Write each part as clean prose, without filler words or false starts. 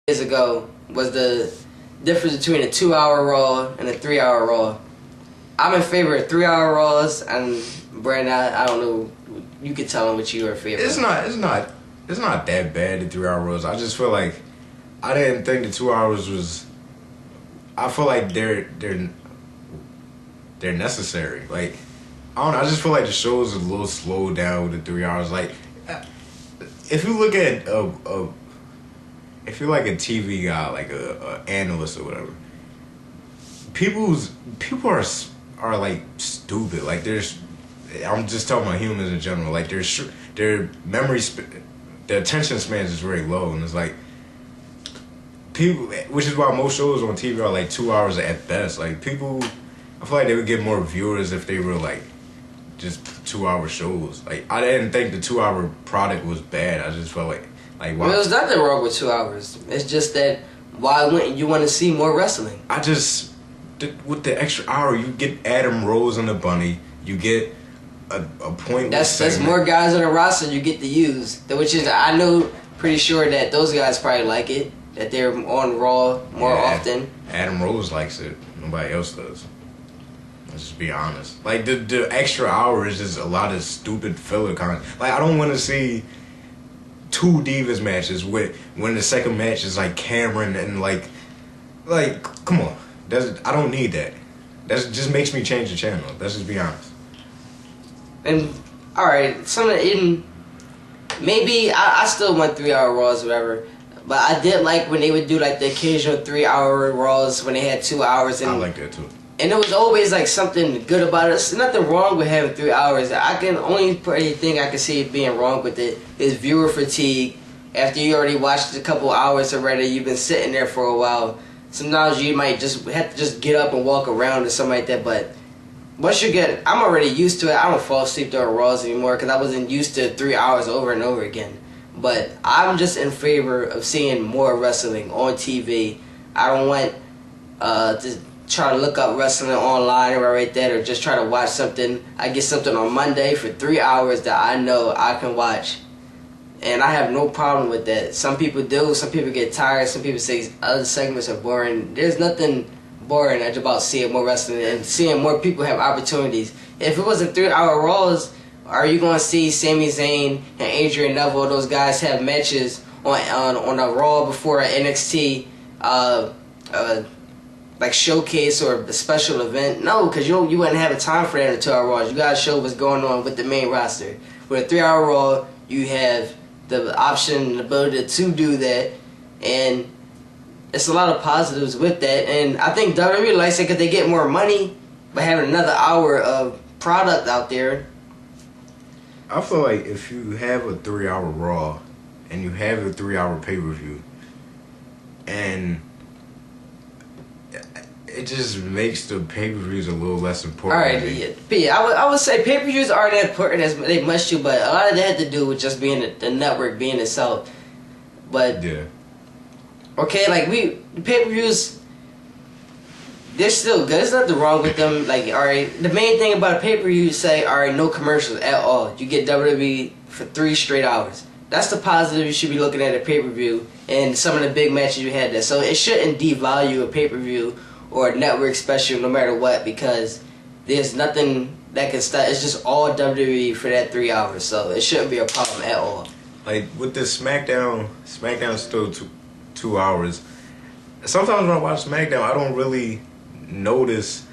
Years ago was the difference between a 2-hour Raw and a 3-hour Raw. I'm in favor of 3-hour Raws, and Brandon, I don't know. You could tell him what you are in favor. It's not that bad. The 3-hour Raws. I just feel like I didn't think the 2 hours was. I feel like they're necessary. Like I don't know. I just feel like the show is a little slowed down with the 3 hours. Like if you look at if you're like a TV guy, like a analyst or whatever, people are like stupid. Like I'm just talking about humans in general. Like their their attention spans is very low, and it's like people, which is why most shows on TV are like 2 hours at best. Like people, I feel like they would get more viewers if they were like just 2-hour shows. Like I didn't think the 2-hour product was bad. I just felt like why? Well, there's nothing wrong with 2 hours. It's just that why wouldn't you want to see more wrestling? With the extra hour, you get Adam Rose and the Bunny. You get a point. That's more guys on the roster you get to use. Which is, I know, pretty sure that those guys probably like it. That they're on Raw more often. Adam Rose likes it. Nobody else does. Let's just be honest. Like the extra hour is just a lot of stupid filler content. Like I don't want to see 2 Divas matches when the second match is like Cameron and like come on. I don't need that. That just makes me change the channel. Let's just be honest. And alright, maybe I still want 3-hour Raws or whatever. But I did like when they would do like the occasional 3-hour Raws when they had 2 hours. And I like that too. And there was always like something good about it. There's nothing wrong with having 3 hours. Only thing I can see being wrong with it is viewer fatigue. After you already watched a couple hours already, you've been sitting there for a while. Sometimes you might just have to just get up and walk around or something like that. But once you I'm already used to it. I don't fall asleep during Raws anymore because I wasn't used to 3 hours over and over again. But I'm just in favor of seeing more wrestling on TV. I don't want to try to look up wrestling online or right there, or just try to watch something. I get something on Monday for 3 hours that I know I can watch, and I have no problem with that. Some people do. Some people get tired. Some people say other segments are boring. There's nothing boring about seeing more wrestling and seeing more people have opportunities. If it wasn't 3-hour Raws, are you going to see Sami Zayn and Adrian Neville, those guys, have matches on a Raw before an NXT like showcase or a special event? No, because you wouldn't have a time for that in 2-hour Raws. You got to show what's going on with the main roster. With a 3-hour Raw, you have the option and ability to do that, and it's a lot of positives with that. And I think WWE likes it because they get more money by having another hour of product out there. I feel like if you have a 3-hour Raw and you have a 3-hour pay-per-view, and it just makes the pay-per-views a little less important. Alright, yeah. I would say pay-per-views aren't as important as they must do, but a lot of that had to do with just being the network being itself. But yeah. Okay, like pay-per-views, they're still good. There's nothing wrong with them. Like, alright, the main thing about a pay-per-view, you say, alright, no commercials at all. You get WWE for 3 straight hours. That's the positive you should be looking at a pay-per-view and some of the big matches you had there. So it shouldn't devalue a pay-per-view or a network special no matter what, because there's nothing that can stop. It's just all WWE for that 3 hours. So it shouldn't be a problem at all. Like with the SmackDown still 2 hours. Sometimes when I watch SmackDown, I don't really notice,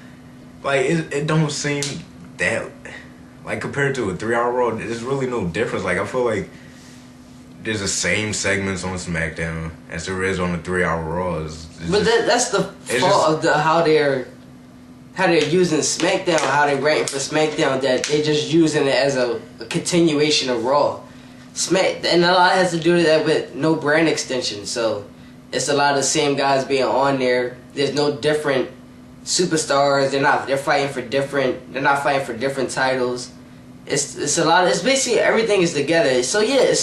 like it don't seem that, like compared to a 3-hour Raw, there's really no difference. Like I feel like there's the same segments on SmackDown as there is on the 3-hour Raw. But that's the fault of how they're using SmackDown, how they're writing for SmackDown, that they're just using it as a continuation of Raw. And a lot has to do with that with no brand extension. So it's a lot of the same guys being on there. There's no different superstars. They're not fighting for different titles. It's a lot. It's basically everything is together. So yeah,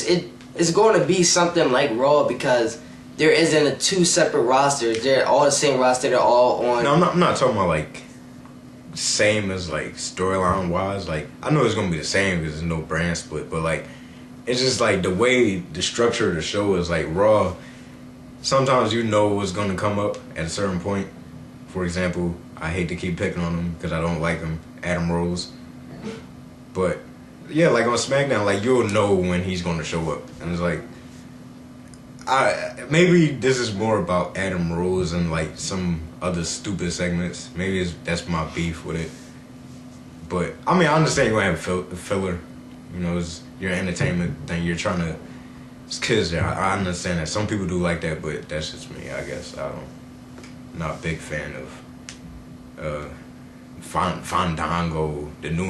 it's going to be something like Raw because there isn't a 2 separate rosters. They're all the same roster. They're all on. No, I'm not talking about like same as like storyline wise. Like I know it's gonna be the same because there's no brand split, but like it's just like the way the structure of the show is. Like Raw sometimes you know what's gonna come up at a certain point. For example, I hate to keep picking on him because I don't like him, Adam Rose. But yeah, like on SmackDown, like you'll know when he's gonna show up, and it's like, maybe this is more about Adam Rose and like some other stupid segments. Maybe that's my beef with it. But I mean, I understand you gonna have filler. You know, it's your entertainment thing. You're trying to. It's kids there. I understand that. Some people do like that, but that's just me. I guess I don't. Not a big fan of Fandango, the new